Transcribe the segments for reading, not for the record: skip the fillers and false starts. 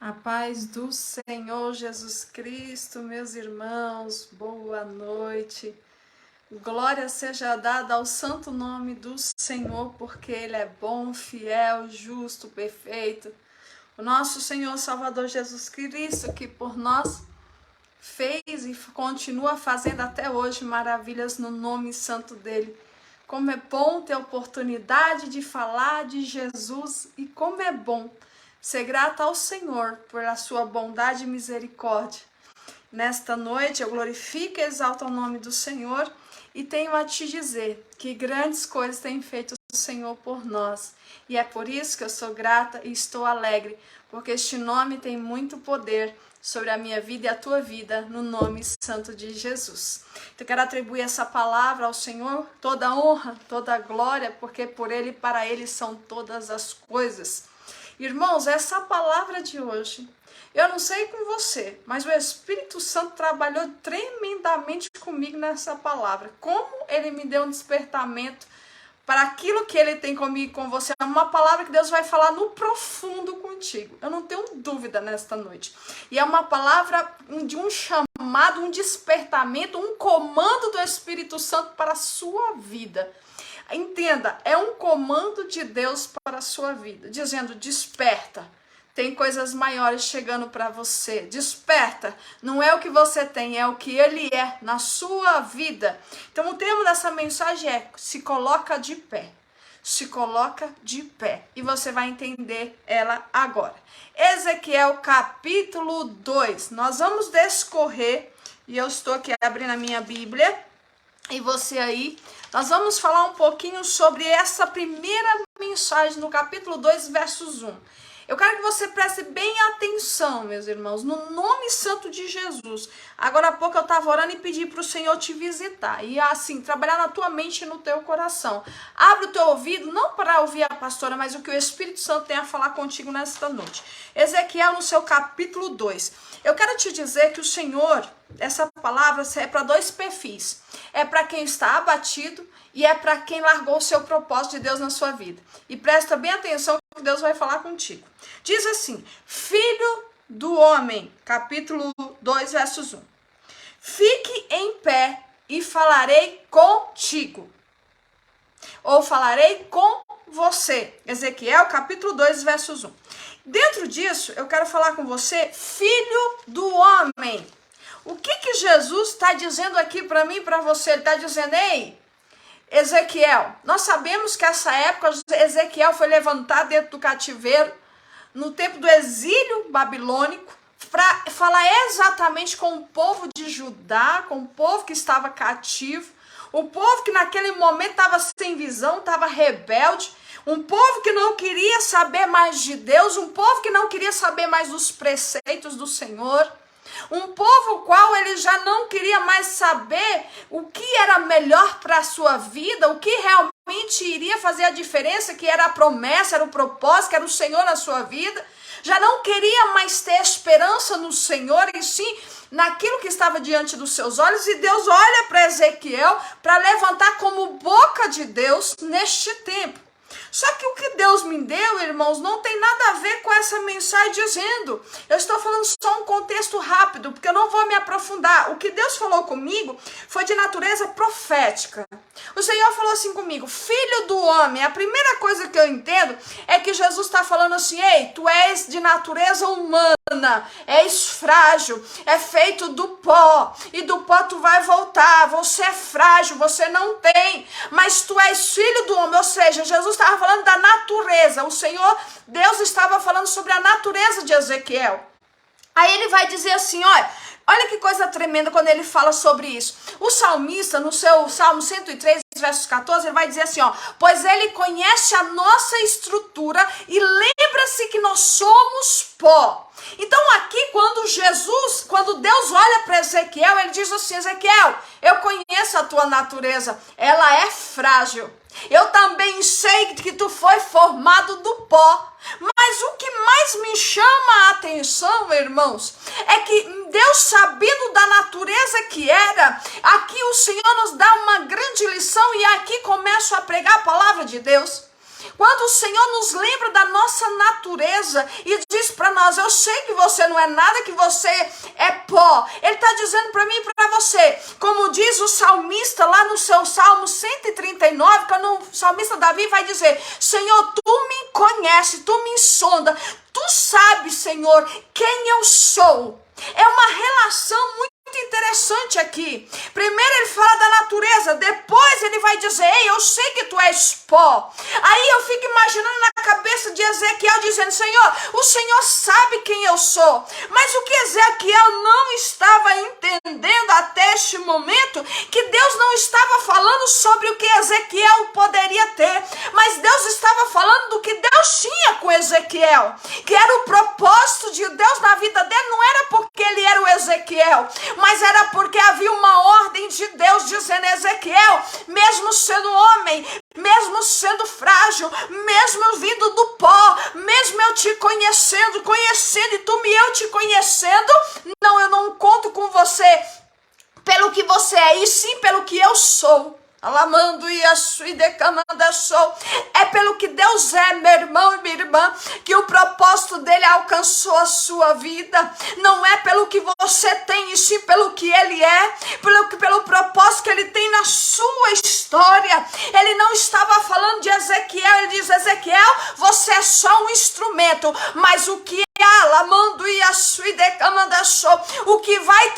A paz do Senhor Jesus Cristo, meus irmãos, boa noite. Glória seja dada ao santo nome do Senhor, porque Ele é bom, fiel, justo, perfeito. O nosso Senhor Salvador Jesus Cristo, que por nós fez e continua fazendo até hoje maravilhas no nome santo dEle. Como é bom ter a oportunidade de falar de Jesus e como é bom ser grata ao Senhor por a sua bondade e misericórdia. Nesta noite eu glorifico e exalto o nome do Senhor e tenho a te dizer que grandes coisas tem feito o Senhor por nós. E é por isso que eu sou grata e estou alegre, porque este nome tem muito poder sobre a minha vida e a tua vida, no nome santo de Jesus. Então eu quero atribuir essa palavra ao Senhor, toda honra, toda glória, porque por Ele e para Ele são todas as coisas. Irmãos, essa palavra de hoje, eu não sei com você, mas o Espírito Santo trabalhou tremendamente comigo nessa palavra. Como Ele me deu um despertamento para aquilo que Ele tem comigo e com você. É uma palavra que Deus vai falar no profundo contigo. Eu não tenho dúvida nesta noite. E é uma palavra de um chamado, um despertamento, um comando do Espírito Santo para a sua vida. Entenda, é um comando de Deus para a sua vida, dizendo: desperta, tem coisas maiores chegando para você, desperta, não é o que você tem, é o que Ele é na sua vida. Então o tema dessa mensagem é: se coloca de pé, se coloca de pé, e você vai entender ela agora. Ezequiel capítulo 2, nós vamos discorrer, e eu estou aqui abrindo a minha Bíblia, e você aí, nós vamos falar um pouquinho sobre essa primeira mensagem no capítulo 2, versos 1. Eu quero que você preste bem atenção, meus irmãos, no nome santo de Jesus. Agora há pouco eu estava orando e pedi para o Senhor te visitar. E assim, trabalhar na tua mente e no teu coração. Abre o teu ouvido, não para ouvir a pastora, mas o que o Espírito Santo tem a falar contigo nesta noite. Ezequiel, no seu capítulo 2. Eu quero te dizer que o Senhor, essa palavra é para dois perfis. É para quem está abatido e é para quem largou o seu propósito de Deus na sua vida. E presta bem atenção que Deus vai falar contigo. Diz assim: Filho do homem, capítulo 2, versos 1. Fique em pé e falarei contigo. Ou falarei com você. Ezequiel, capítulo 2, versos 1. Dentro disso, eu quero falar com você, filho do homem. O que Jesus está dizendo aqui para mim e para você? Ele está dizendo: ei, Ezequiel, nós sabemos que essa época Ezequiel foi levantado dentro do cativeiro, no tempo do exílio babilônico, para falar exatamente com o povo de Judá, com o povo que estava cativo, o povo que naquele momento estava sem visão, estava rebelde, um povo que não queria saber mais de Deus, um povo que não queria saber mais dos preceitos do Senhor, um povo qual ele já não queria mais saber o que era melhor para a sua vida, o que realmente iria fazer a diferença, que era a promessa, era o propósito, que era o Senhor na sua vida. Já não queria mais ter esperança no Senhor, e sim naquilo que estava diante dos seus olhos. E Deus olha para Ezequiel para levantar como boca de Deus neste tempo. Só que o que Deus me deu, irmãos, não tem nada a ver com essa mensagem dizendo. Eu estou falando só um contexto rápido, porque eu não vou me aprofundar. O que Deus falou comigo foi de natureza profética. O Senhor falou assim comigo: filho do homem. A primeira coisa que eu entendo é que Jesus está falando assim: ei, tu és de natureza humana, és frágil, é feito do pó, e do pó tu vai voltar, você é frágil, você não tem, mas tu és filho do homem. Ou seja, Jesus estava falando da natureza, o Senhor, Deus estava falando sobre a natureza de Ezequiel. Aí ele vai dizer assim: olha que coisa tremenda quando ele fala sobre isso. O salmista, no seu Salmo 103, versos 14, ele vai dizer assim: pois ele conhece a nossa estrutura e lembra-se que nós somos pó. Então aqui quando Deus olha para Ezequiel, ele diz assim: Ezequiel, eu conheço a tua natureza, ela é frágil. Eu também sei que tu foi formado do pó. Mas o que mais me chama a atenção, irmãos, é que Deus, sabendo da natureza que era, aqui o Senhor nos dá uma grande lição, e aqui começo a pregar a palavra de Deus. Quando o Senhor nos lembra da nossa natureza e diz para nós, eu sei que você não é nada, que você é pó. Ele está dizendo para mim e para você, como diz o salmista lá no seu Salmo 139, quando o salmista Davi vai dizer, Senhor, tu me conheces, tu me sonda, tu sabes, Senhor, quem eu sou. É uma relação muito interessante aqui. Primeiro ele fala da natureza, depois ele vai dizer, ei, eu sei que tu és pó. Aí eu fico imaginando na cabeça de Ezequiel dizendo, Senhor, o Senhor sabe quem eu sou. Mas o que Ezequiel não estava entendendo até este momento, que Deus não estava falando sobre o que Ezequiel poderia ter, mas Deus estava falando do que Deus tinha com Ezequiel, que era o propósito de Deus na vida dele, não era porque ele era o Ezequiel, mas era porque havia uma ordem de Deus dizendo, Ezequiel, mesmo sendo homem, mesmo sendo frágil, mesmo vindo do pó, mesmo eu te conhecendo e tu me eu te conhecendo, não, eu não conto com você pelo que você é, e sim pelo que eu sou. Alamando e é pelo que Deus é, meu irmão e minha irmã, que o propósito dele alcançou a sua vida. Não é pelo que você tem, e sim pelo que ele é, pelo propósito que ele tem na sua história. Ele não estava falando de Ezequiel, ele diz, Ezequiel, você é só um instrumento, mas o que o que vai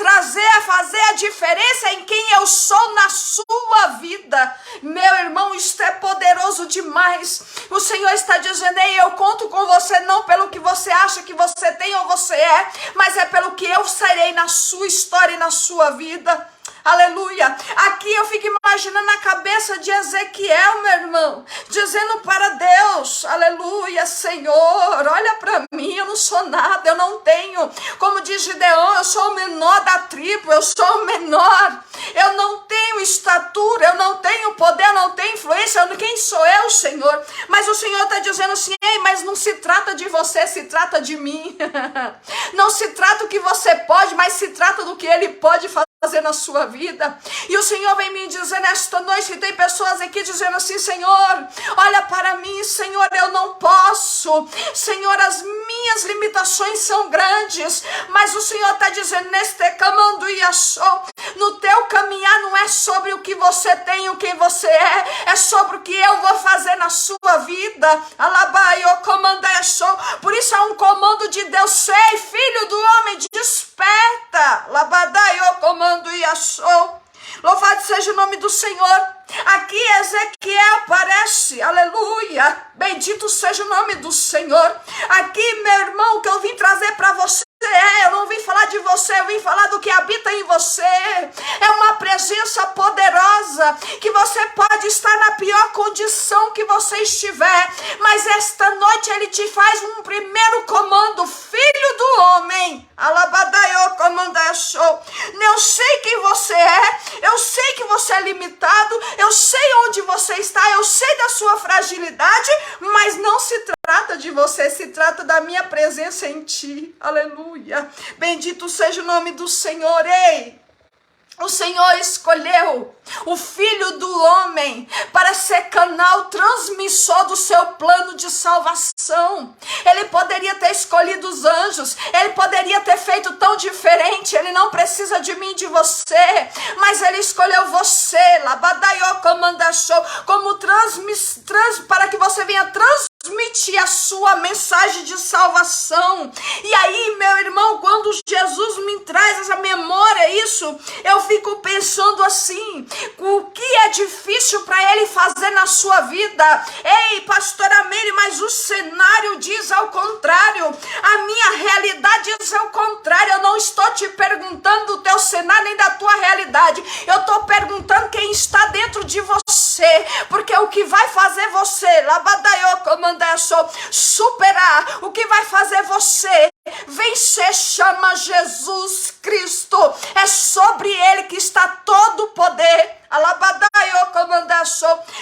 fazer a diferença em quem eu sou na sua vida. Meu irmão, isto é poderoso demais. O Senhor está dizendo, ei, eu conto com você não pelo que você acha que você tem ou você é, mas é pelo que eu serei na sua história e na sua vida. Aleluia. Aqui eu fico imaginando na cabeça de Ezequiel, meu irmão, dizendo para Deus, aleluia, Senhor, olha para mim, eu não sou nada, eu não tenho, como diz Gideão, eu sou o menor da tribo, eu sou o menor, eu não tenho estatura, eu não tenho poder, eu não tenho influência, quem sou eu, Senhor? Mas o Senhor está dizendo assim, ei, mas não se trata de você, se trata de mim. Não se trata do que você pode, mas se trata do que Ele pode fazer na sua vida. E o Senhor vem me dizer nesta noite, que tem pessoas aqui dizendo assim, Senhor, olha para mim, Senhor, eu não posso, Senhor, as minhas limitações são grandes, mas o Senhor está dizendo, neste comando e achou, no teu caminhar não é sobre o que você tem, o que você é sobre o que eu vou fazer na sua vida. Alabai, o comando é show. Por isso é um comando de Deus, sei, filho do homem, desperta. Labadai, o comando e achou. Louvado seja o nome do Senhor. Aqui Ezequiel aparece, aleluia, bendito seja o nome do Senhor. Aqui, meu irmão, o que eu vim trazer para você eu não vim falar de você, eu vim falar do que habita em você. É uma presença poderosa, que você pode estar na pior condição que você estiver, mas esta noite ele te faz um primeiro comando, filho do homem. Alabadaiô, comandachou. Eu sei quem você é, eu sei que você é limitado, eu sei onde você está, eu sei da sua fragilidade, mas não se trata de você, se trata da minha presença em ti. Aleluia. Bendito seja o nome do Senhor. Ei, o Senhor escolheu o Filho do Homem para ser canal transmissor do seu plano de salvação. Ele poderia ter escolhido os anjos, ele poderia ter feito tão diferente, ele não precisa de mim, de você, mas ele escolheu você, como para que você venha transmitir a sua mensagem de salvação. E aí, meu irmão, quando Jesus me traz essa memória, isso, eu fico pensando assim, o que é difícil para ele fazer na sua vida? Ei, pastora Meire, mas o cenário diz ao contrário, a minha realidade diz ao contrário. Eu não estou te perguntando do teu cenário nem da tua realidade, eu estou perguntando quem está dentro de você, porque o que vai fazer você, superar, o que vai fazer você vencer, chama Jesus Cristo. É sobre ele que está todo o poder.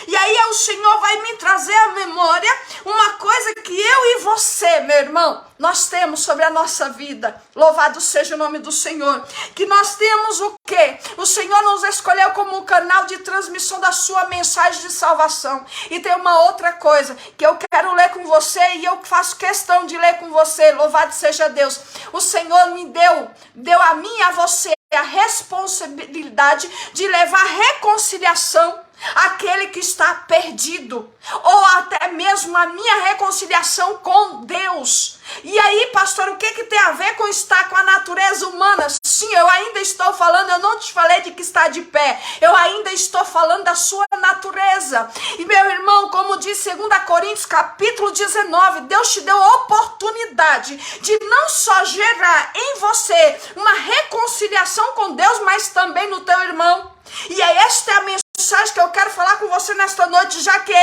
E aí o Senhor vai me trazer trazer à memória uma coisa que eu e você, meu irmão, nós temos sobre a nossa vida. Louvado seja o nome do Senhor. Que nós temos o quê? O Senhor nos escolheu como um canal de transmissão da sua mensagem de salvação. E tem uma outra coisa que eu quero ler com você e eu faço questão de ler com você. Louvado seja Deus. O Senhor me deu a mim e a você a responsabilidade de levar reconciliação àquele que está perdido, ou até mesmo a minha reconciliação com Deus. E aí, pastor, o que tem a ver com estar com a natureza humana? Sim, eu ainda estou falando, eu não te falei de que está de pé, eu ainda estou falando da sua natureza. E meu irmão, como diz 2 Coríntios capítulo 19, Deus te deu a oportunidade de não só gerar em você uma reconciliação com Deus, mas também no teu irmão. E esta é a mensagem que eu quero falar com você nesta noite, já que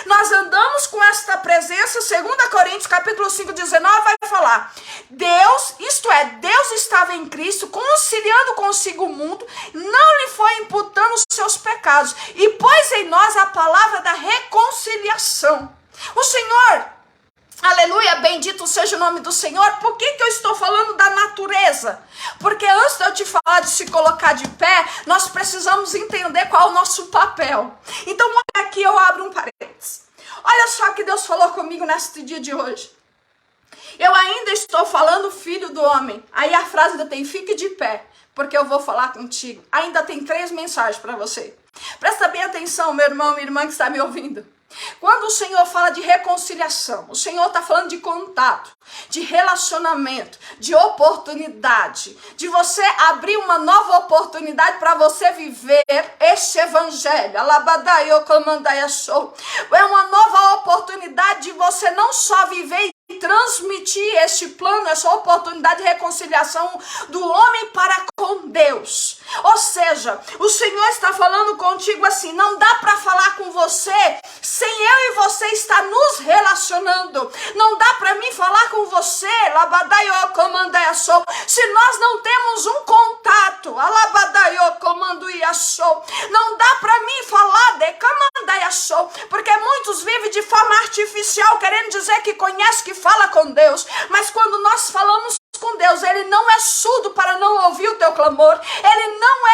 nós andamos com esta presença. 2 Coríntios capítulo 5, 19 vai falar: Deus, isto é, Deus estava em Cristo, conciliando consigo o mundo, não lhe foi imputando os seus pecados, e pôs em nós a palavra da reconciliação. O Senhor, aleluia, bendito seja o nome do Senhor. Por que eu estou falando da natureza? Porque antes de eu te falar de se colocar de pé, nós precisamos entender qual é o nosso papel. Então, aqui eu abro um parênteses. Olha só o que Deus falou comigo neste dia de hoje. Eu ainda estou falando filho do homem. Aí a frase ainda tem: fique de pé, porque eu vou falar contigo. Ainda tem 3 mensagens para você. Presta bem atenção, meu irmão, minha irmã que está me ouvindo. Quando o Senhor fala de reconciliação, o Senhor está falando de contato, de relacionamento, de oportunidade, de você abrir uma nova oportunidade para você viver este evangelho. É uma nova oportunidade de você não só viver e transmitir este plano, essa oportunidade de reconciliação do homem para com Deus. Ou seja, o Senhor está falando contigo assim: não dá para falar com você sem eu e você estar nos relacionando. Não dá para mim falar com você se nós não temos um contato. Não dá para mim falar porque muitos vivem de forma artificial, querendo dizer que conhece, que fala com Deus, mas quando nós falamos com Deus, Ele não é surdo para não ouvir o teu clamor. Ele não é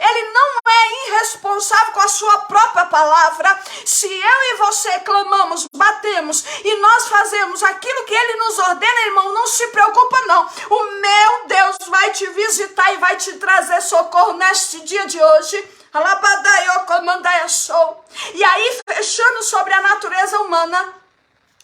Ele não é irresponsável com a sua própria palavra. Se eu e você clamamos, batemos e nós fazemos aquilo que Ele nos ordena, irmão, não se preocupa não. O meu Deus vai te visitar e vai te trazer socorro neste dia de hoje. E aí, fechando sobre a natureza humana,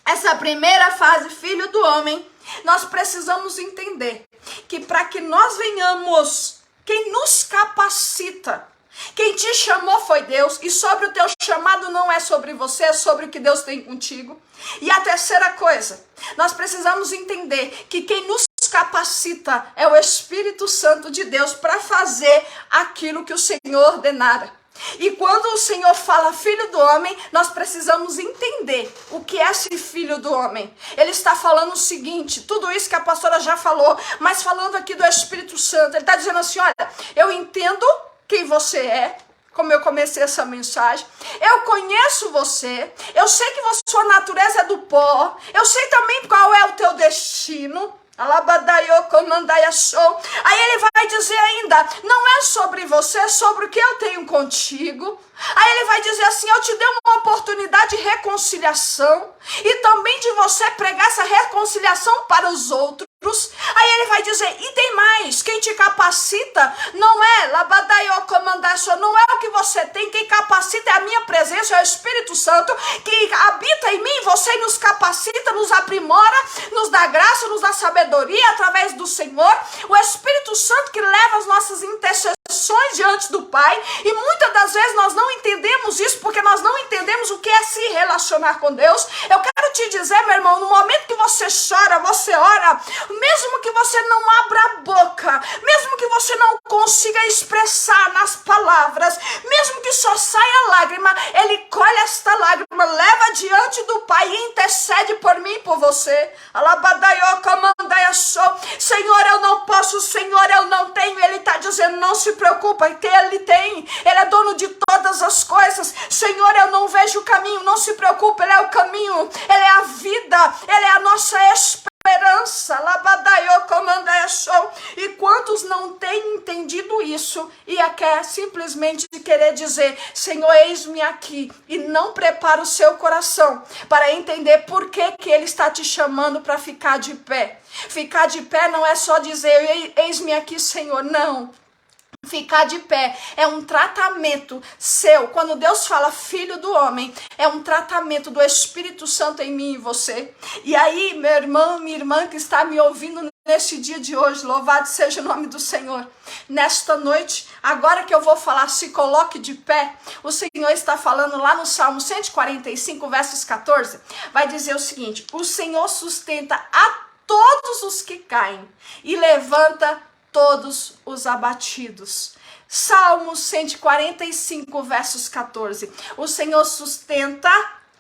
essa primeira fase, filho do homem, nós precisamos entender que para que nós venhamos, quem nos capacita, quem te chamou foi Deus, e sobre o teu chamado não é sobre você, é sobre o que Deus tem contigo. E a terceira coisa, nós precisamos entender que quem nos capacita é o Espírito Santo de Deus para fazer aquilo que o Senhor ordenara. E quando o Senhor fala filho do homem, nós precisamos entender o que é esse filho do homem. Ele está falando o seguinte, tudo isso que a pastora já falou, mas falando aqui do Espírito Santo, ele está dizendo assim: olha, eu entendo quem você é, como eu comecei essa mensagem, eu conheço você, eu sei que sua natureza é do pó, eu sei também qual é o teu destino. Aí ele vai dizer ainda: não é sobre você, é sobre o que eu tenho contigo. Aí ele vai dizer assim: eu te dei uma oportunidade de reconciliação e também de você pregar essa reconciliação para os outros. Aí ele vai dizer: e tem mais, quem te capacita não é não é o que você tem, quem capacita é a minha presença, é o Espírito Santo que habita em mim, você nos capacita, nos aprimora, nos dá graça, nos dá sabedoria através do Senhor. O Espírito Santo que leva as nossas intercessões diante do Pai, e muitas das vezes nós não entendemos isso, porque nós não entendemos o que é se relacionar com Deus. Eu quero te dizer, meu irmão, no momento que você chora, você ora, mesmo que você não abra a boca, mesmo que você não consiga expressar nas palavras, mesmo que só saia lágrima, Ele colhe esta lágrima, leva diante do Pai e intercede por mim e por você. Senhor, eu não posso, Senhor, eu não tenho. Ele está dizendo: não se preocupa, que Ele tem. Ele é dono de todas todas as coisas. Senhor, eu não vejo o caminho, não se preocupe, Ele é o caminho, Ele é a vida, Ele é a nossa esperança. E quantos não têm entendido isso e quer simplesmente querer dizer: Senhor, eis-me aqui, e não prepara o seu coração para entender por que Ele está te chamando para ficar de pé. Ficar de pé não é só dizer: eis-me aqui, Senhor, não. Ficar de pé é um tratamento seu. Quando Deus fala filho do homem, é um tratamento do Espírito Santo em mim e você. E aí, meu irmão, minha irmã que está me ouvindo neste dia de hoje, louvado seja o nome do Senhor. Nesta noite, agora que eu vou falar, se coloque de pé, o Senhor está falando lá no Salmo 145, versos 14, vai dizer o seguinte: o Senhor sustenta a todos os que caem e levanta todos os abatidos. Salmo 145, versos 14. O Senhor sustenta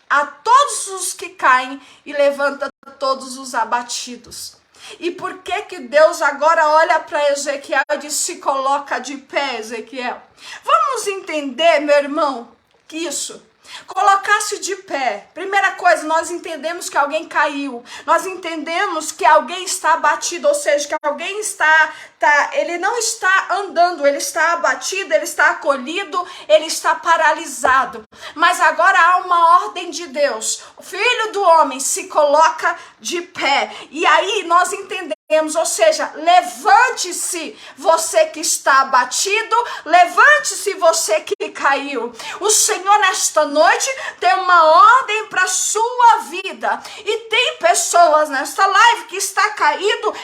a todos os que caem e levanta todos os abatidos. E por que Deus agora olha para Ezequiel e diz: se coloca de pé, Ezequiel? Vamos entender, meu irmão, que isso. Colocar-se de pé. Primeira coisa, nós entendemos que alguém caiu. Nós entendemos que alguém está abatido, ou seja, que alguém ele não está andando, ele está abatido, ele está acolhido, ele está paralisado. Mas agora há uma ordem de Deus. O Filho do homem se coloca de pé. E aí nós entendemos, ou seja, levante-se você que está abatido, levante-se você que caiu. O Senhor nesta noite tem uma ordem para a sua vida. E tem pessoas nesta live que está caído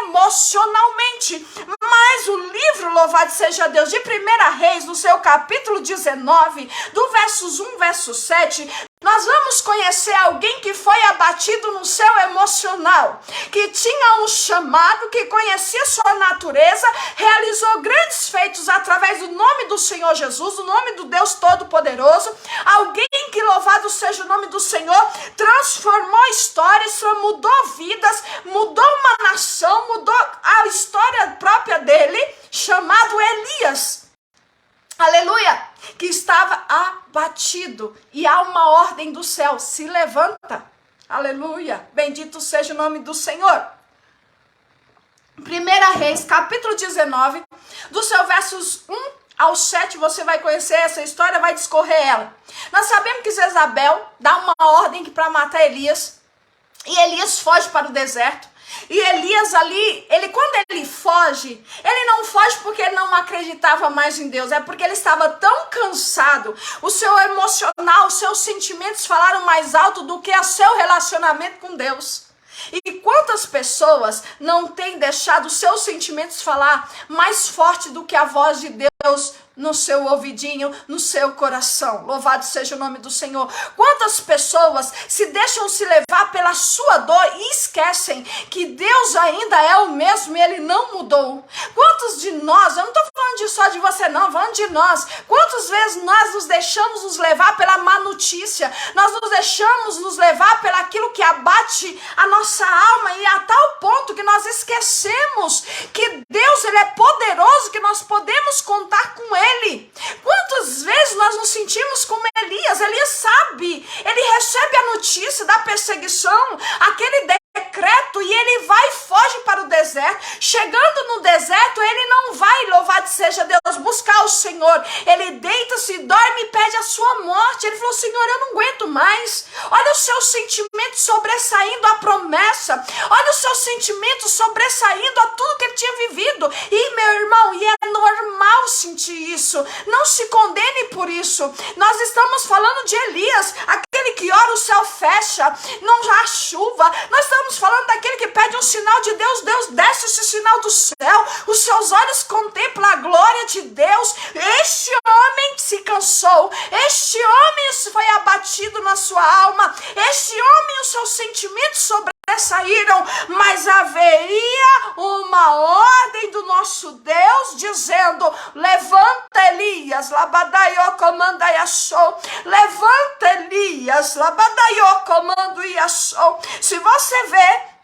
emocionalmente. Mas o livro, louvado seja Deus, de 1 Reis, no seu capítulo 19, do versos 1, verso 7, nós vamos conhecer alguém que foi abatido no seu emocional, que tinha um chamado, que conhecia sua natureza, realizou grandes feitos através do nome do Senhor Jesus, do nome do Deus Todo-Poderoso, alguém que, louvado seja o nome do Senhor, transformou histórias, mudou vidas, mudou uma nação, mudou a história própria dele, chamado Elias. Aleluia, que estava abatido, e há uma ordem do céu: se levanta. Aleluia, bendito seja o nome do Senhor. 1 Reis, capítulo 19, dos seus versos 1 ao 7, você vai conhecer essa história, vai discorrer ela. Nós sabemos que Jezabel dá uma ordem para matar Elias, e Elias foge para o deserto. E Elias ali, quando ele foge, ele não foge porque ele não acreditava mais em Deus, é porque ele estava tão cansado, o seu emocional, os seus sentimentos falaram mais alto do que o seu relacionamento com Deus. E quantas pessoas não têm deixado os seus sentimentos falar mais forte do que a voz de Deus no seu ouvidinho, no seu coração? Louvado seja o nome do Senhor. Quantas pessoas se deixam se levar pela sua dor e esquecem que Deus ainda é o mesmo e Ele não mudou? Quantos de nós, eu não estou falando só de você não, falando de nós, quantas vezes nós nos deixamos nos levar pela má notícia, nós nos deixamos nos levar pelo aquilo que abate a nossa alma, e a tal ponto que nós esquecemos que Deus, Ele é poderoso, que nós podemos contar com Ele. Quantas vezes nós nos sentimos como Elias? Elias sabe, ele recebe a notícia da perseguição, aquele decreto, e ele vai e foge para o deserto. Chegando no deserto, ele não vai, louvado seja Deus, buscar o Senhor. Ele deita-se, dorme e pede a sua morte. Ele falou: Senhor, eu não aguento mais. Olha o seu sentimento sobressaindo a promessa, olha o seu sentimento sobressaindo a tudo que ele tinha vivido. E meu irmão, e é normal sentir isso, não se condene por isso. Nós estamos falando de Elias, aquele que ora o céu fecha, não há chuva. Nós estamos falando daquele que pede um sinal de Deus, Deus desce esse sinal do céu, os seus olhos contemplam a glória de Deus. Este homem se cansou, este homem foi abatido na sua alma, este homem, os seus sentimentos sobressaíram, mas haveria uma ordem do nosso Deus dizendo: levanta Elias, labadaiô comanda yachou, levanta Elias, labadaiô comando yachou. Se você vê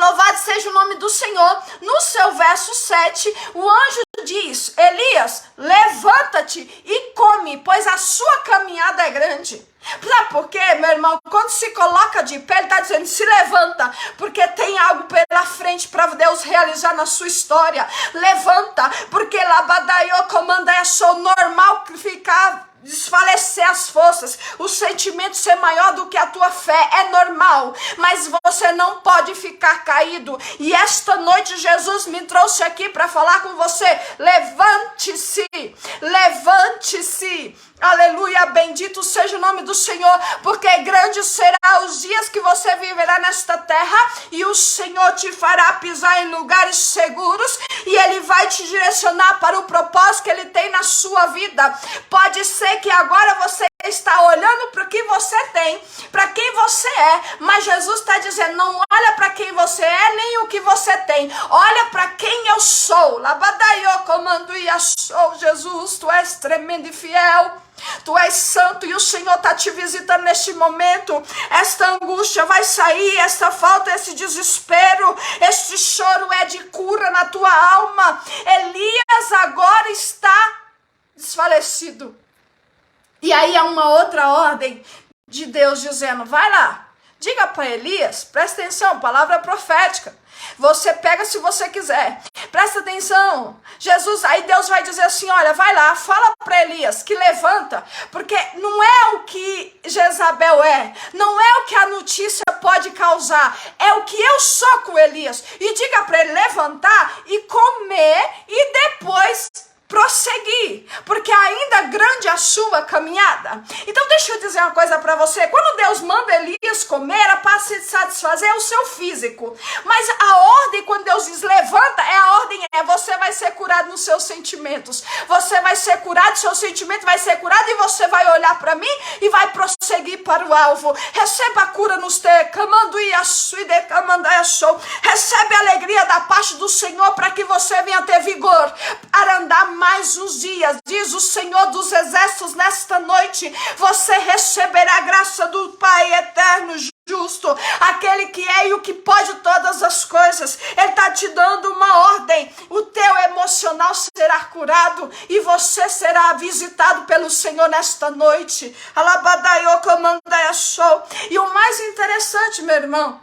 Louvado seja o nome do Senhor. No seu verso 7, o anjo diz: Elias, levanta-te e come, pois a sua caminhada é grande. Sabe por quê, meu irmão? Quando se coloca de pé, ele está dizendo: se levanta, porque tem algo pela frente para Deus realizar na sua história. Levanta, porque Labadaiô comanda é só normal ficar desfalecer as forças, o sentimento ser maior do que a tua fé, é normal, mas você não pode ficar caído. E esta noite Jesus me trouxe aqui para falar com você: levante-se, levante-se, aleluia, bendito seja o nome do Senhor, porque grande será os dias que você viverá nesta terra, e o Senhor te fará pisar em lugares seguros, e Ele vai te direcionar para o propósito que Ele tem na sua vida. Pode ser que agora você está olhando para o que você tem, para quem você é, mas Jesus está dizendo: não olha para quem você é, nem o que você tem, olha para quem eu sou. Labadaiô comando e achou. Jesus, tu és tremendo e fiel, tu és santo, e o Senhor está te visitando neste momento. Esta angústia vai sair, esta falta, esse desespero, este choro é de cura na tua alma. Elias agora está desfalecido. E aí há uma outra ordem de Deus dizendo: vai lá, diga para Elias, presta atenção, palavra profética. Você pega se você quiser, presta atenção. Jesus, aí Deus vai dizer assim: olha, vai lá, fala para Elias que levanta, porque não é o que Jezabel é, não é o que a notícia pode causar, é o que eu sou com Elias. E diga para ele levantar e comer e depois prosseguir, porque ainda grande a sua caminhada. Então deixa eu dizer uma coisa para você: quando Deus manda Elias comer, era para se satisfazer o seu físico, mas a ordem, quando Deus diz levanta, a ordem é: você vai ser curado nos seus sentimentos, você vai ser curado, seu sentimento vai ser curado, e você vai olhar para mim e vai prosseguir para o alvo. Receba a cura nos teus, recebe a alegria da parte do Senhor, para que você venha ter vigor para andar mais uns dias. Diz o Senhor dos Exércitos: nesta noite você receberá a graça do Pai eterno, justo, aquele que é e o que pode todas as coisas. Ele está te dando uma ordem: o teu emocional será curado e você será visitado pelo Senhor nesta noite. Alabadaiô comandai show. E o mais interessante, meu irmão,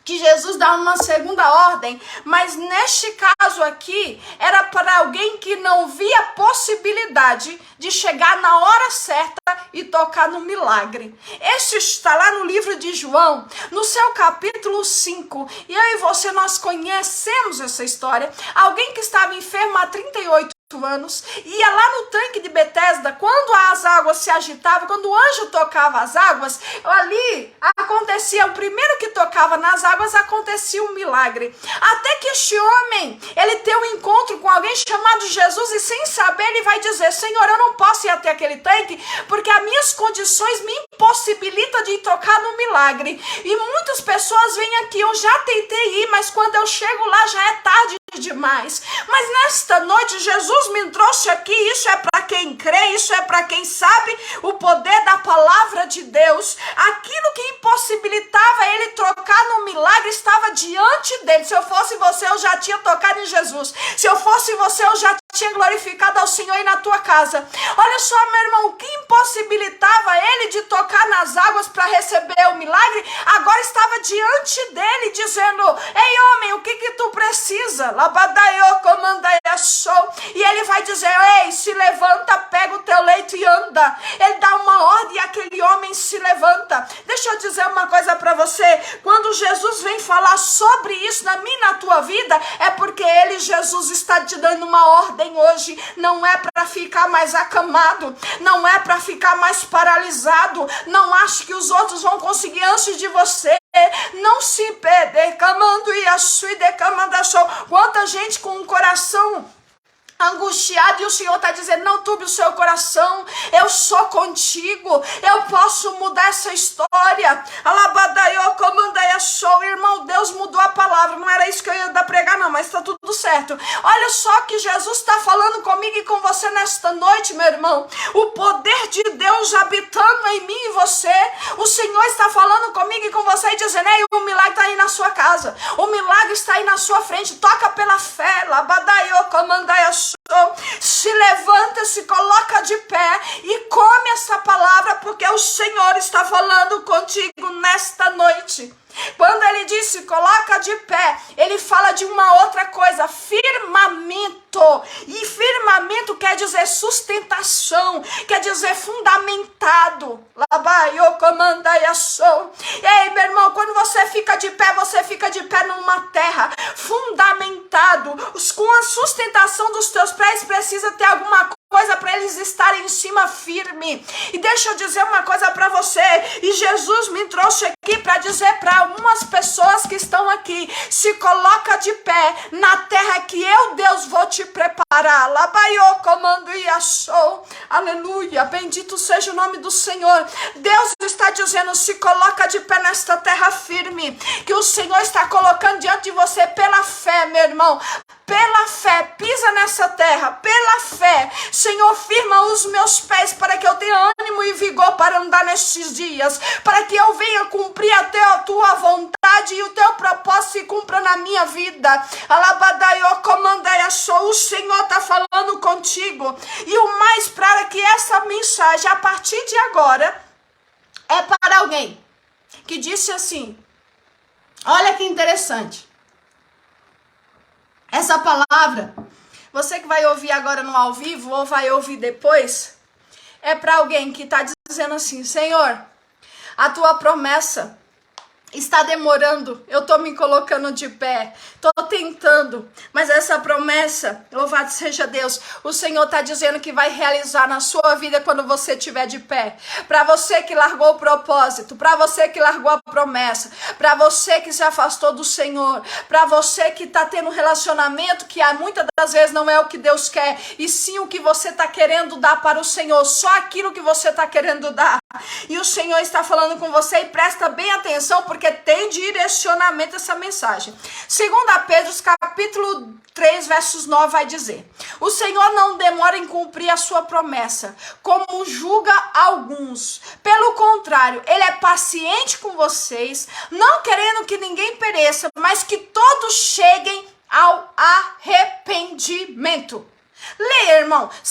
que Jesus dá uma segunda ordem, mas neste caso aqui era para alguém que não via possibilidade de chegar na hora certa e tocar no milagre. Este está lá no livro de João, no seu capítulo 5, e eu e você, nós conhecemos essa história. Alguém que estava enfermo há 38 anos, ia lá no tanque de Betesda, quando as águas se agitavam, quando o anjo tocava as águas, ali acontecia, o primeiro que tocava nas águas, acontecia um milagre. Até que este homem, ele tem um encontro com alguém chamado Jesus, e sem saber ele vai dizer: Senhor, eu não posso ir até aquele tanque, porque as minhas condições me impossibilitam de tocar no milagre. E muitas pessoas vêm aqui: eu já tentei ir, mas quando eu chego lá já é tarde demais. Mas nesta noite Jesus me trouxe aqui. Isso é para quem crê, isso é para quem sabe o poder da palavra de Deus. Aquilo que impossibilitava ele tocar no milagre estava diante dele. Se eu fosse você, eu já tinha tocado em Jesus. Se eu fosse você, eu já tinha glorificado ao Senhor aí na tua casa. Olha só, meu irmão, o que impossibilitava ele de tocar nas águas para receber o milagre, agora estava diante dele, dizendo: ei homem, o que tu precisa? Labadaiô comandai show. E ele vai dizer: ei, se levanta, pega o teu leito e anda. Ele dá uma ordem e aquele homem se levanta. Deixa eu dizer uma coisa para você: quando Jesus vem falar sobre isso na minha e na tua vida, é porque ele, Jesus, está te dando uma ordem hoje. Não é para ficar mais acamado, não é para ficar mais paralisado. Não ache que os outros vão conseguir antes de você. Não se pede, camando e açui de camanda show. Quanta gente com um coração angustiado, e o Senhor está dizendo: não turbe o seu coração, eu sou contigo, eu posso mudar essa história. Alabadaiô, comandai show. Irmão, Deus mudou a palavra, não era isso que eu ia dar pregar não, mas está tudo certo. Olha só que Jesus está falando comigo e com você nesta noite, meu irmão. O poder de Deus habitando em mim e você. O Senhor está falando comigo e com você e dizendo: ei, o milagre está aí na sua casa, o milagre está aí na sua frente, toca pela fé. Alabadaiô, comandai show. Se levanta, se coloca de pé e come essa palavra, porque o Senhor está falando contigo nesta noite. Quando ele disse coloca de pé, ele fala de uma outra coisa: firmamento. E firmamento quer dizer sustentação, quer dizer fundamentado. Ei, meu irmão, quando você fica de pé numa terra fundamentado, com a sustentação dos teus pés. Precisa ter alguma coisa para eles estarem em cima firme. E deixa eu dizer uma coisa para você, e Jesus me trouxe aqui para dizer para algumas pessoas que estão aqui: se coloca de pé na terra que eu, Deus, vou te preparar. Labaiô, comando e achou. Aleluia, bendito seja o nome do Senhor. Deus está dizendo: se coloca de pé nesta terra firme, que o Senhor está colocando diante de você pela fé, meu irmão. Pela fé, pisa nessa terra, pela fé. Senhor, firma os meus pés para que eu tenha ânimo e vigor para andar nestes dias, para que eu venha cumprir até a tua vontade e o teu propósito se cumpra na minha vida. Alabadaiô, comandai achou. O Senhor está falando contigo. E o mais para que essa mensagem, a partir de agora, é para alguém que disse assim: olha que interessante. Essa palavra, você que vai ouvir agora no ao vivo ou vai ouvir depois, é para alguém que está dizendo assim: Senhor, a tua promessa está demorando, eu estou me colocando de pé, estou tentando, mas essa promessa, louvado seja Deus, o Senhor está dizendo que vai realizar na sua vida quando você estiver de pé. Para você que largou o propósito, para você que largou a promessa, para você que se afastou do Senhor, para você que está tendo um relacionamento que muitas das vezes não é o que Deus quer, e sim o que você está querendo dar para o Senhor, só aquilo que você está querendo dar. E o Senhor está falando com você, e presta bem atenção, porque tem direcionamento essa mensagem. 2 Pedro, capítulo 3, versos 9, vai dizer: o Senhor não demora em cumprir a sua promessa, como julga alguns. Pelo contrário, Ele é paciente com vocês, não querendo que ninguém pereça, mas que todos cheguem ao arrependimento. Leia, irmão, 2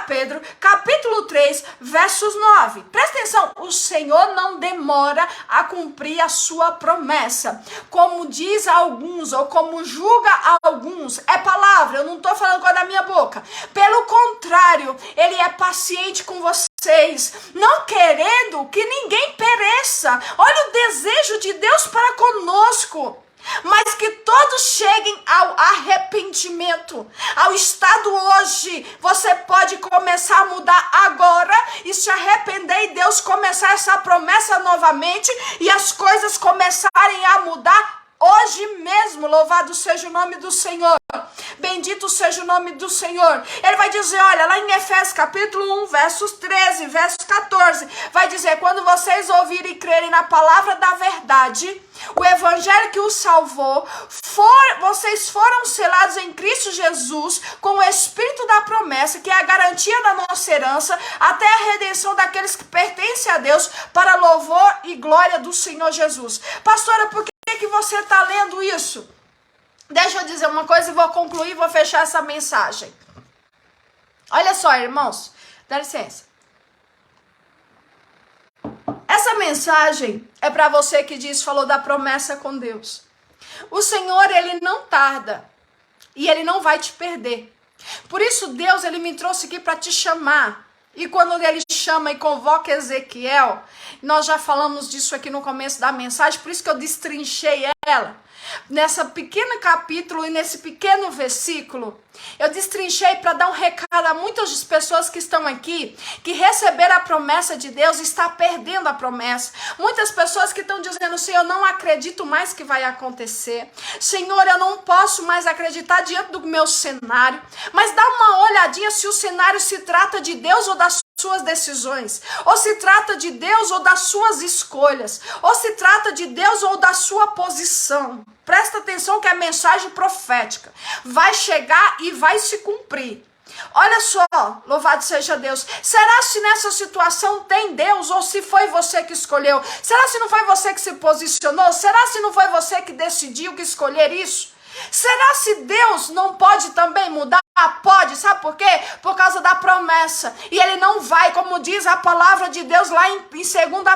Pedro, capítulo 3, versos 9. Presta atenção, o Senhor não demora a cumprir a sua promessa, como diz a alguns, ou como julga a alguns. É palavra, eu não estou falando com a da minha boca. Pelo contrário, Ele é paciente com vocês, não querendo que ninguém pereça. Olha o desejo de Deus para conosco, mas que todos cheguem ao arrependimento, ao estado hoje. Você pode começar a mudar agora e se arrepender, e Deus começar essa promessa novamente, e as coisas começarem a mudar hoje mesmo. Louvado seja o nome do Senhor, bendito seja o nome do Senhor. Ele vai dizer, olha, lá em Efésios capítulo 1, versos 13, versos 14, vai dizer: quando vocês ouvirem e crerem na palavra da verdade, o evangelho que os salvou, vocês foram selados em Cristo Jesus com o Espírito da promessa, que é a garantia da nossa herança, até a redenção daqueles que pertencem a Deus, para louvor e glória do Senhor Jesus. Pastora, por que você está lendo isso? Deixa eu dizer uma coisa e vou concluir, vou fechar essa mensagem. Olha só, irmãos, dá licença. Essa mensagem é para você que falou da promessa com Deus. O Senhor, Ele não tarda e Ele não vai te perder. Por isso Deus, Ele me trouxe aqui para te chamar. E quando Ele chama e convoca Ezequiel, nós já falamos disso aqui no começo da mensagem, por isso que eu destrinchei ela. nessa pequeno capítulo e nesse pequeno versículo, eu destrinchei para dar um recado a muitas pessoas que estão aqui, que receberam a promessa de Deus e está perdendo a promessa. Muitas pessoas que estão dizendo, Senhor, eu não acredito mais que vai acontecer. Senhor, eu não posso mais acreditar diante do meu cenário. Mas dá uma olhadinha se o cenário se trata de Deus ou das suas decisões, ou se trata de Deus ou das suas escolhas, ou se trata de Deus ou da sua posição. Presta atenção que a mensagem profética vai chegar e vai se cumprir. Olha só, louvado seja Deus. Será se nessa situação tem Deus ou se foi você que escolheu? Será se não foi você que se posicionou? Será se não foi você que decidiu que escolher isso? Será se Deus não pode também mudar? Pode, sabe por quê? Por causa da promessa. E ele não vai, como diz a palavra de Deus lá em 2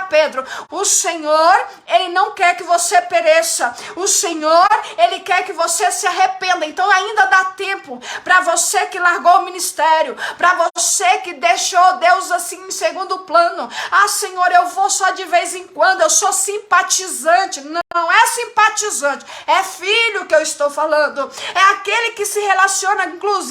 Pedro. O Senhor, ele não quer que você pereça. O Senhor, ele quer que você se arrependa. Então ainda dá tempo para você que largou o ministério, para você que deixou Deus assim em segundo plano. Ah, Senhor, eu vou só de vez em quando, eu sou simpatizante. Não é simpatizante, é filho que eu estou falando. É aquele que se relaciona, inclusive,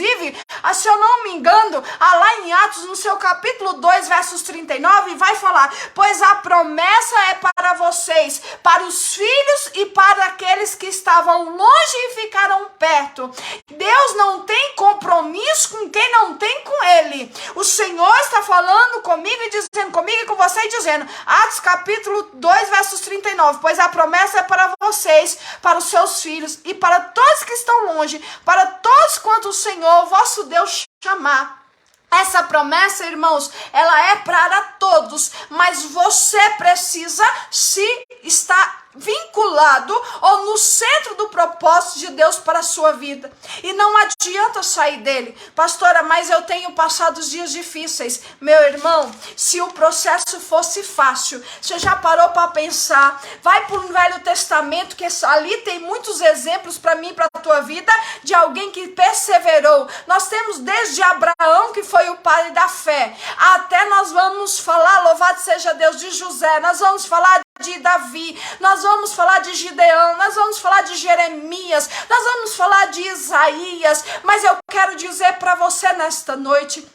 se eu não me engano, lá em Atos, no seu capítulo 2, versos 39, vai falar, pois a promessa é para vocês, para os filhos e para aqueles que estavam longe e ficaram perto. Deus não tem compromisso com quem não tem com ele. O Senhor está falando comigo e dizendo, comigo e com você e dizendo, Atos capítulo 2, versos 39, pois a promessa é para vocês, para os seus filhos e para todos que estão longe, para todos quanto o Senhor, vosso Deus, chamar. Essa promessa, irmãos, ela é para todos, mas você precisa se estar vinculado ou no centro do propósito de Deus para a sua vida. E não adianta sair dele. Pastora, mas eu tenho passado os dias difíceis. Meu irmão, se o processo fosse fácil, você já parou para pensar? Vai para o Velho Testamento, que ali tem muitos exemplos para mim e para a tua vida, de alguém que perseverou. Nós temos desde Abraão, que foi o pai da fé, até nós vamos falar, louvado seja Deus, de José, nós vamos falar de Davi, nós vamos falar de Gideão, nós vamos falar de Jeremias, nós vamos falar de Isaías, mas eu quero dizer para você nesta noite,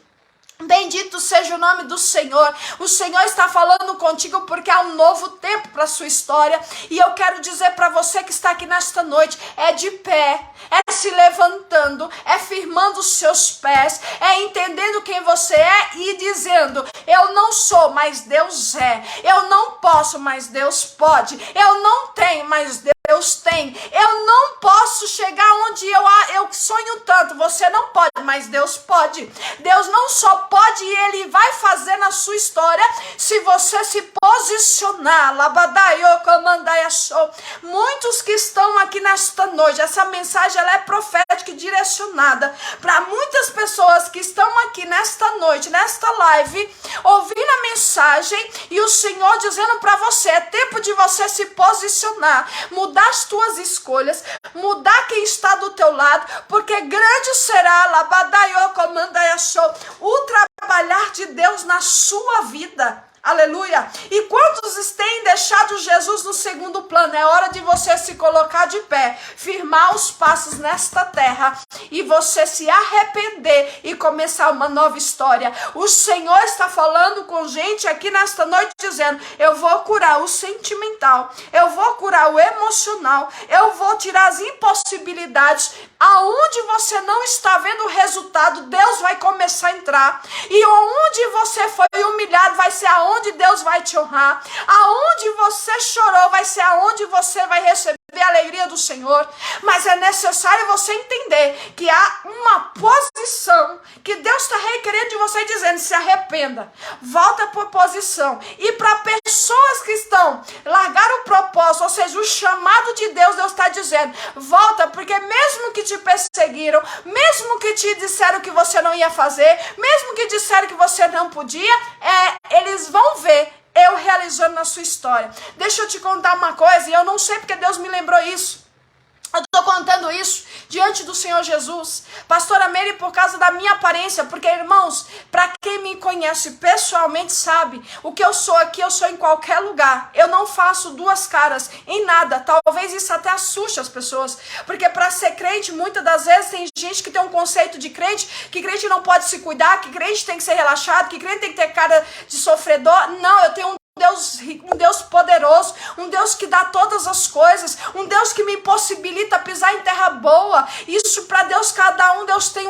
bendito seja o nome do Senhor. O Senhor está falando contigo porque há um novo tempo para a sua história. E eu quero dizer para você que está aqui nesta noite, é de pé, é se levantando, é firmando os seus pés, é entendendo quem você é e dizendo, eu não sou, mas Deus é. Eu não posso, mas Deus pode. Eu não tenho, mas Deus tem. Eu não posso chegar onde eu sonho tanto. Você não pode, mas Deus pode. Deus não só pode, e Ele vai fazer na sua história se você se posicionar. Muitos que estão aqui nesta noite, essa mensagem ela é profética e direcionada para muitas pessoas que estão aqui nesta noite, nesta live, ouvindo a mensagem e o Senhor dizendo para você, é tempo de você se posicionar, mudar as tuas escolhas, mudar quem está do teu lado, porque grande será o trabalhar de Deus na sua vida. Aleluia! E quantos têm deixado Jesus no segundo plano? É hora de você se colocar de pé, firmar os passos nesta terra e você se arrepender e começar uma nova história. O Senhor está falando com gente aqui nesta noite dizendo, eu vou curar o sentimental, eu vou curar o emocional, eu vou tirar as impossibilidades. Aonde você não está vendo o resultado, Deus vai começar a entrar. E onde você foi humilhado, vai ser aonde Deus vai te honrar. Aonde você chorou, vai ser aonde você vai receber a alegria do Senhor. Mas é necessário você entender que há uma posição que Deus está requerendo de você, dizendo, se arrependa, volta para a posição. E para pessoas que estão, largaram o propósito, ou seja, o chamado de Deus, Deus está dizendo, volta, porque mesmo que te perseguiram, mesmo que te disseram que você não ia fazer, mesmo que disseram que você não podia, eles vão ver eu realizando na sua história. Deixa eu te contar uma coisa, e eu não sei porque Deus me lembrou isso. Eu estou contando isso diante do Senhor Jesus. Pastora Meire, por causa da minha aparência, porque, irmãos, para quem me conhece pessoalmente sabe, o que eu sou aqui, eu sou em qualquer lugar. Eu não faço duas caras em nada. Talvez isso até assuste as pessoas, porque para ser crente, muitas das vezes tem gente que tem um conceito de crente, que crente não pode se cuidar, que crente tem que ser relaxado, que crente tem que ter cara de sofredor. Não, eu tenho um Deus poderoso, um Deus que dá todas as coisas, um Deus que me possibilita pisar em terra boa. Isso para Deus, cada um, Deus tem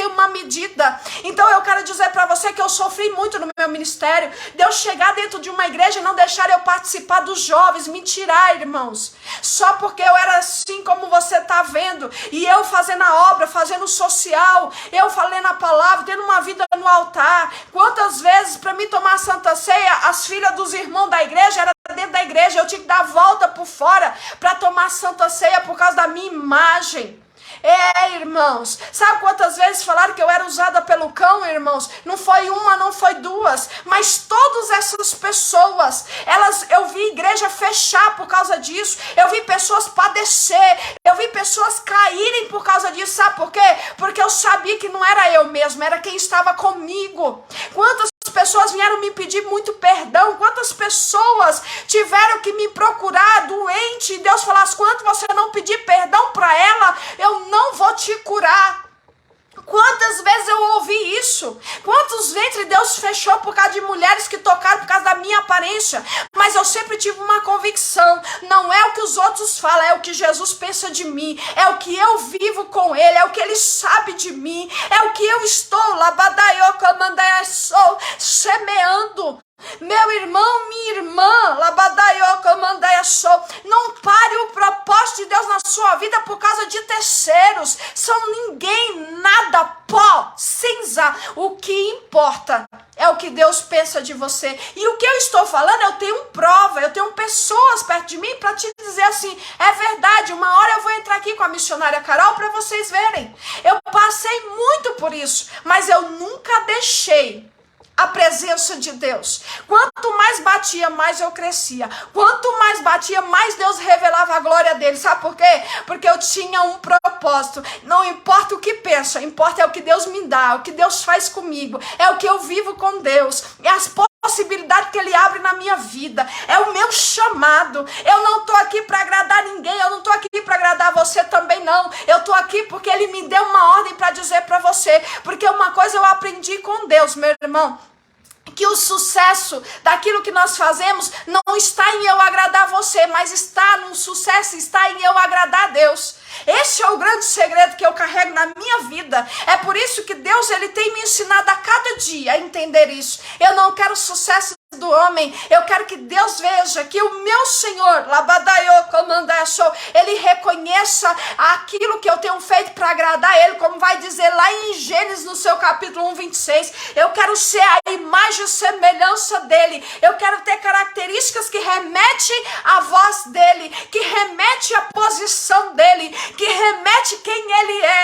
uma medida. Então eu quero dizer para você que eu sofri muito no meu ministério. Deus chegar dentro de uma igreja e não deixar eu participar dos jovens, me tirar, irmãos, só porque eu era assim como você está vendo, e eu fazendo a obra, fazendo o social, eu falando a palavra, tendo uma vida no altar. Quantas vezes para mim tomar a Santa Ceia, as filhas dos irmãos da igreja era dentro da igreja, eu tinha que dar a volta por fora para tomar a Santa Ceia por causa da minha imagem. Irmãos, sabe quantas vezes falaram que eu era usada pelo cão, irmãos? Não foi uma, não foi duas, mas todas essas pessoas, eu vi igreja fechar por causa disso, eu vi pessoas padecer, eu vi pessoas caírem por causa disso. Sabe por quê? Porque eu sabia que não era eu mesmo, era quem estava comigo. Quantas pessoas vieram me pedir muito perdão, quantas pessoas tiveram que me procurar doente, e Deus falasse: quando você não pedir perdão para ela, eu não vou te curar. Quantas vezes eu ouvi isso? Quantos ventres Deus fechou por causa de mulheres que tocaram por causa da minha aparência? Mas eu sempre tive uma convicção: não é o que os outros falam, é o que Jesus pensa de mim, é o que eu vivo com Ele, é o que Ele sabe de mim, é o que eu estou semeando. Meu irmão, minha irmã, não pare o propósito de Deus na sua vida por causa de terceiros. São ninguém, nada, pó, cinza. O que importa é o que Deus pensa de você. E o que eu estou falando, eu tenho prova, eu tenho pessoas perto de mim para te dizer assim: é verdade. Uma hora eu vou entrar aqui com a missionária Carol para vocês verem. Eu passei muito por isso, mas eu nunca deixei a presença de Deus. Quanto mais batia, mais eu crescia. Quanto mais batia, mais Deus revelava a glória dele. Sabe por quê? Porque eu tinha um propósito. Não importa o que pensa, importa é o que Deus me dá, o que Deus faz comigo, é o que eu vivo com Deus, é as possibilidades que Ele abre na minha vida, é o meu chamado. Eu não estou aqui para agradar ninguém, eu não estou aqui para agradar você também não. Eu estou aqui porque Ele me deu uma ordem para dizer para você, porque uma coisa eu aprendi com Deus, meu irmão, que o sucesso daquilo que nós fazemos não está em eu agradar você, mas está em eu agradar a Deus. Esse é o grande segredo que eu carrego na minha vida. É por isso que Deus, Ele tem me ensinado a cada dia a entender isso. Eu não quero sucesso do homem, eu quero que Deus veja que o meu Senhor, Ele reconheça aquilo que eu tenho feito para agradar Ele, como vai dizer lá em Gênesis no seu capítulo 1:26. Eu quero ser a imagem e semelhança dEle, eu quero ter características que remetem à voz dEle, que remete à posição dEle, que remete quem Ele é.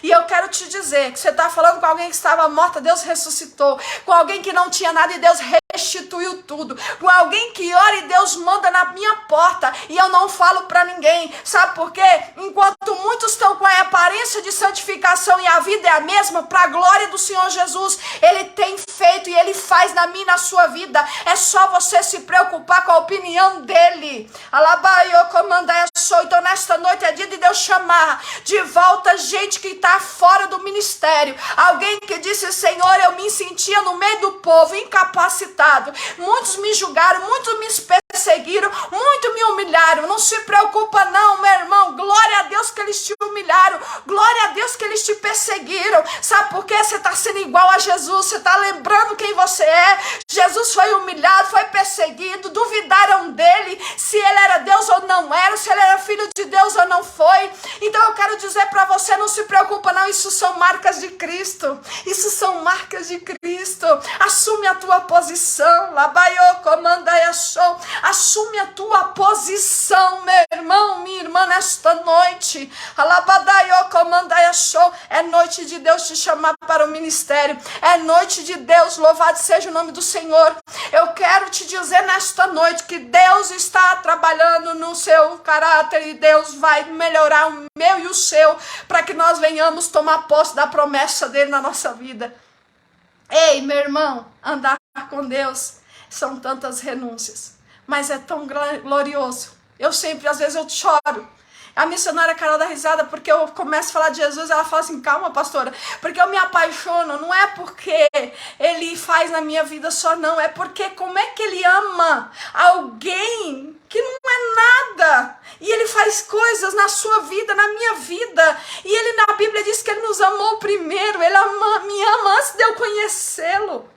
E eu quero te dizer que você está falando com alguém que estava morta, Deus ressuscitou, com alguém que não tinha nada e Deus restituiu tudo, com alguém que ora e Deus manda na minha porta e eu não falo para ninguém. Sabe por quê? Enquanto muitos estão com a aparência de santificação e a vida é a mesma, para a glória do Senhor Jesus, Ele tem feito e Ele faz na minha e na sua vida. É só você se preocupar com a opinião dEle. Então nesta noite é dia de Deus chamar de volta gente que está fora do ministério, alguém que disse: Senhor, eu me sentia no meio do povo incapacitado, muitos me julgaram, muitos me perseguiram, muito me humilharam. Não se preocupa não, meu irmão, glória a Deus que eles te humilharam, glória a Deus que eles te perseguiram. Sabe por quê? Você está sendo igual a Jesus, você está lembrando quem você é. Jesus foi humilhado, foi perseguido, duvidaram dele, se ele era Deus ou não era, se ele era filho de Deus ou não foi. Então eu quero dizer para você: não se preocupa não, isso são marcas de Cristo, isso são marcas de Cristo. Assume a tua posição, assume assume a tua posição, meu irmão, minha irmã, nesta noite. É noite de Deus te chamar para o ministério. É noite de Deus, louvado seja o nome do Senhor. Eu quero te dizer nesta noite que Deus está trabalhando no seu caráter e Deus vai melhorar o meu e o seu para que nós venhamos tomar posse da promessa dele na nossa vida. Ei, meu irmão, andar com Deus são tantas renúncias, mas é tão glorioso. Eu sempre, às vezes eu choro. A missionária Carol dá risada porque eu começo a falar de Jesus, ela fala assim, calma, pastora, porque eu me apaixono, não é porque ele faz na minha vida só não, é porque como é que ele ama alguém que não é nada, e ele faz coisas na sua vida, na minha vida, e ele na Bíblia diz que ele nos amou primeiro, ele me ama antes de eu conhecê-lo.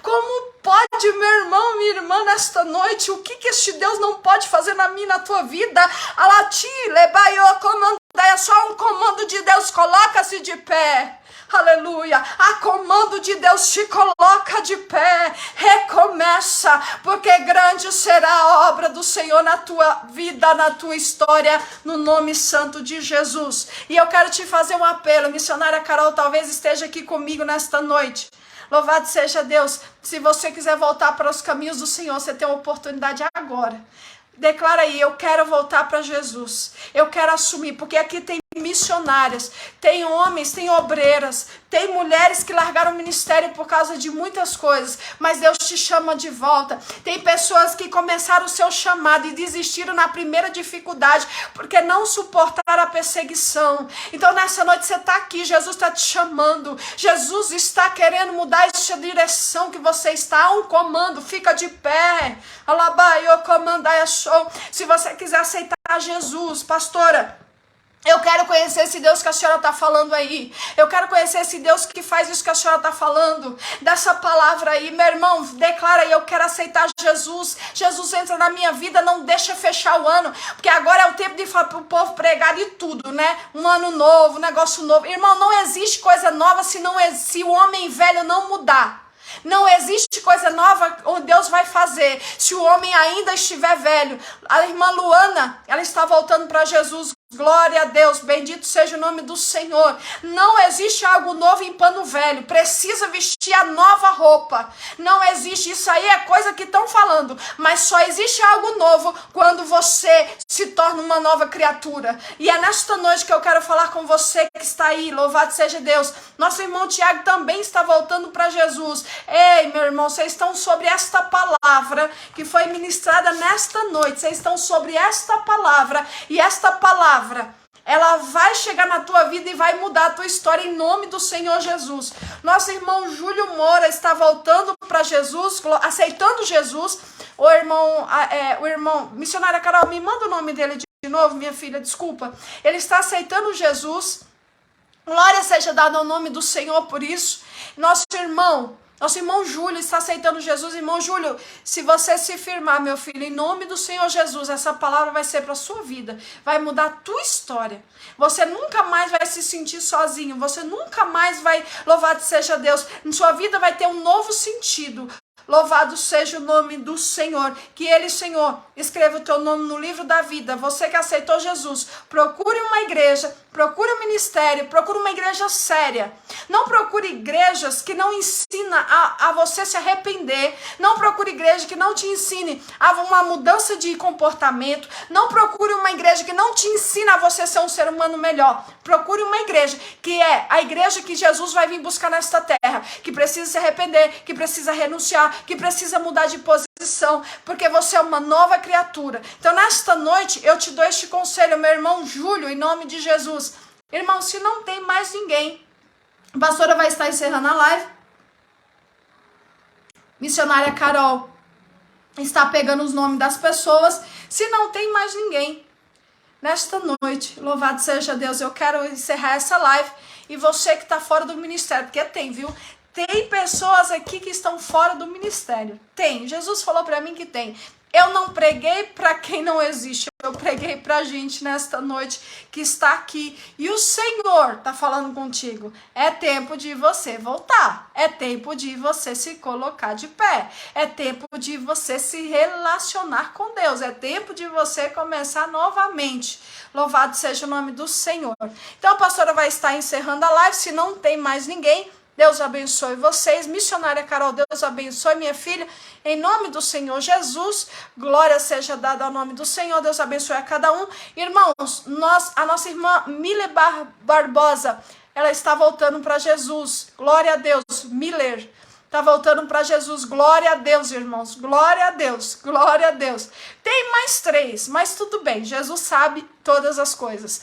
Como pode, meu irmão, minha irmã, nesta noite, o que este Deus não pode fazer na minha, na tua vida? Alati, lebaio, comando, é só um comando de Deus, coloca-se de pé. Aleluia, a comando de Deus te coloca de pé, recomeça, porque grande será a obra do Senhor na tua vida, na tua história, no nome santo de Jesus. E eu quero te fazer um apelo, missionária Carol talvez esteja aqui comigo nesta noite. Louvado seja Deus, se você quiser voltar para os caminhos do Senhor, você tem uma oportunidade agora. Declara aí, eu quero voltar para Jesus, eu quero assumir, porque aqui tem missionárias, tem homens, tem obreiras, tem mulheres que largaram o ministério por causa de muitas coisas, mas Deus te chama de volta. Tem pessoas que começaram o seu chamado e desistiram na primeira dificuldade, porque não suportaram a perseguição. Então nessa noite você está aqui, Jesus está te chamando, Jesus está querendo mudar essa direção que você está, há um comando, fica de pé. Se você quiser aceitar Jesus, pastora, eu quero conhecer esse Deus que a senhora está falando aí. Eu quero conhecer esse Deus que faz isso que a senhora está falando. Dessa palavra aí, meu irmão, declara aí, eu quero aceitar Jesus. Jesus entra na minha vida, não deixa fechar o ano. Porque agora é o tempo de falar para o povo pregar de tudo, né? Um ano novo, um negócio novo. Irmão, não existe coisa nova se o homem velho não mudar. Não existe coisa nova onde Deus vai fazer se o homem ainda estiver velho. A irmã Luana, ela está voltando para Jesus. Glória a Deus, bendito seja o nome do Senhor. Não existe algo novo em pano velho, precisa vestir a nova roupa. Não existe, isso aí é coisa que estão falando, mas só existe algo novo quando você se torna uma nova criatura. E é nesta noite que eu quero falar com você que está aí, louvado seja Deus. Nosso irmão Tiago também está voltando para Jesus. Ei, meu irmão, vocês estão sobre esta palavra que foi ministrada nesta noite, vocês estão sobre esta palavra, e esta palavra ela vai chegar na tua vida e vai mudar a tua história em nome do Senhor Jesus. Nosso irmão Júlio Moura está voltando para Jesus, aceitando Jesus. O irmão, missionária Carol, me manda o nome dele de novo, minha filha, desculpa. Ele está aceitando Jesus. Glória seja dada ao nome do Senhor por isso. Nosso irmão Júlio está aceitando Jesus. Irmão Júlio, se você se firmar, meu filho, em nome do Senhor Jesus, essa palavra vai ser para a sua vida, vai mudar a tua história. Você nunca mais vai se sentir sozinho, você nunca mais vai, louvado seja Deus, em sua vida vai ter um novo sentido. Louvado seja o nome do Senhor. Que Ele, Senhor, escreva o teu nome no livro da vida. Você que aceitou Jesus, procure uma igreja, procure um ministério, procure uma igreja séria. Não procure igrejas que não ensinam a você se arrepender. Não procure igreja que não te ensine a uma mudança de comportamento. Não procure uma igreja que não te ensina a você ser um ser humano melhor. Procure uma igreja que é a igreja que Jesus vai vir buscar nesta terra, que precisa se arrepender, que precisa renunciar, que precisa mudar de posição, porque você é uma nova criatura. Então nesta noite eu te dou este conselho, meu irmão Júlio, em nome de Jesus. Irmão, se não tem mais ninguém, a pastora vai estar encerrando a live. Missionária Carol está pegando os nomes das pessoas. Se não tem mais ninguém, nesta noite, louvado seja Deus, eu quero encerrar essa live. E você que está fora do ministério, porque tem, viu? Tem pessoas aqui que estão fora do ministério. Tem. Jesus falou para mim que tem. Eu não preguei para quem não existe, eu preguei para a gente nesta noite que está aqui. E o Senhor está falando contigo. É tempo de você voltar. É tempo de você se colocar de pé. É tempo de você se relacionar com Deus. É tempo de você começar novamente. Louvado seja o nome do Senhor. Então a pastora vai estar encerrando a live. Se não tem mais ninguém, Deus abençoe vocês. Missionária Carol, Deus abençoe minha filha. Em nome do Senhor Jesus, glória seja dada ao nome do Senhor. Deus abençoe a cada um. Irmãos, a nossa irmã Miller Barbosa, ela está voltando para Jesus. Glória a Deus. Miller está voltando para Jesus. Glória a Deus, irmãos. Glória a Deus. Glória a Deus. Tem mais 3, mas tudo bem. Jesus sabe todas as coisas.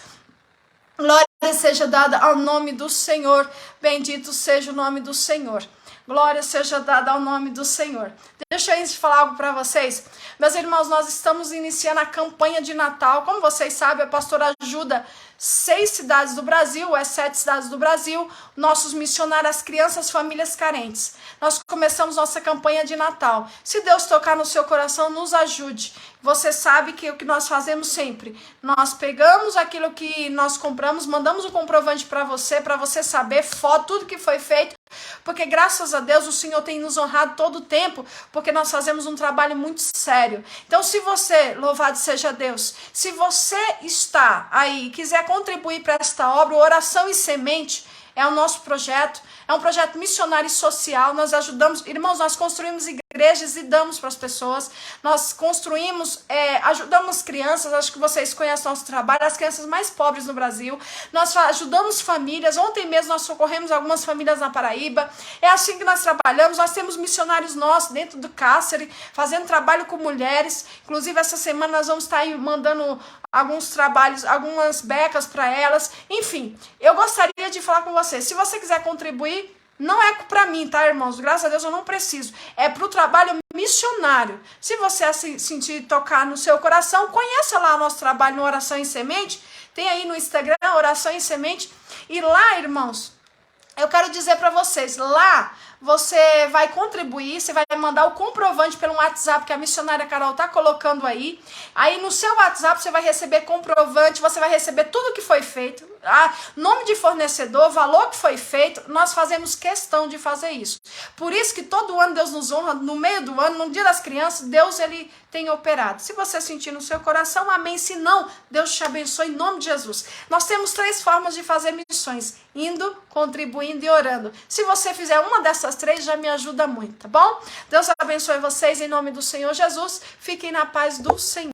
Glória seja dada ao nome do Senhor. Bendito seja o nome do Senhor. Glória seja dada ao nome do Senhor. Deixa eu falar algo para vocês. Meus irmãos, nós estamos iniciando a campanha de Natal. Como vocês sabem, a pastora ajuda 6 cidades do Brasil, 7 cidades do Brasil, nossos missionários, as crianças, famílias carentes. Nós começamos nossa campanha de Natal. Se Deus tocar no seu coração, nos ajude. Você sabe que o que nós fazemos sempre, nós pegamos aquilo que nós compramos, mandamos o comprovante para você saber, foto, tudo que foi feito, porque graças a Deus o Senhor tem nos honrado todo o tempo, porque nós fazemos um trabalho muito sério. Então se você, louvado seja Deus, se você está aí e quiser contribuir para esta obra, Oração e Semente é o nosso projeto, é um projeto missionário e social. Nós ajudamos, irmãos, nós construímos igrejas e damos para as pessoas, nós construímos, ajudamos crianças, acho que vocês conhecem nosso trabalho, as crianças mais pobres no Brasil, nós ajudamos famílias, ontem mesmo nós socorremos algumas famílias na Paraíba, é assim que nós trabalhamos. Nós temos missionários nossos dentro do Cáceres, fazendo trabalho com mulheres, inclusive essa semana nós vamos estar aí mandando alguns trabalhos, algumas becas para elas, enfim, eu gostaria de falar com vocês, se você quiser contribuir, não é para mim, tá, irmãos? Graças a Deus eu não preciso. É para o trabalho missionário. Se você sentir tocar no seu coração, conheça lá o nosso trabalho no Oração em Semente. Tem aí no Instagram, Oração em Semente. E lá, irmãos, eu quero dizer para vocês, lá você vai contribuir, você vai mandar o comprovante pelo WhatsApp que a missionária Carol está colocando aí. Aí no seu WhatsApp você vai receber comprovante, você vai receber tudo que foi feito, nome de fornecedor, valor que foi feito. Nós fazemos questão de fazer isso. Por isso que todo ano Deus nos honra, no meio do ano, no dia das crianças, Deus ele tem operado. Se você sentir no seu coração, amém. Se não, Deus te abençoe em nome de Jesus. Nós temos 3 formas de fazer missões: indo, contribuindo e orando. Se você fizer uma dessas 3, já me ajuda muito, tá bom? Deus abençoe vocês em nome do Senhor Jesus. Fiquem na paz do Senhor.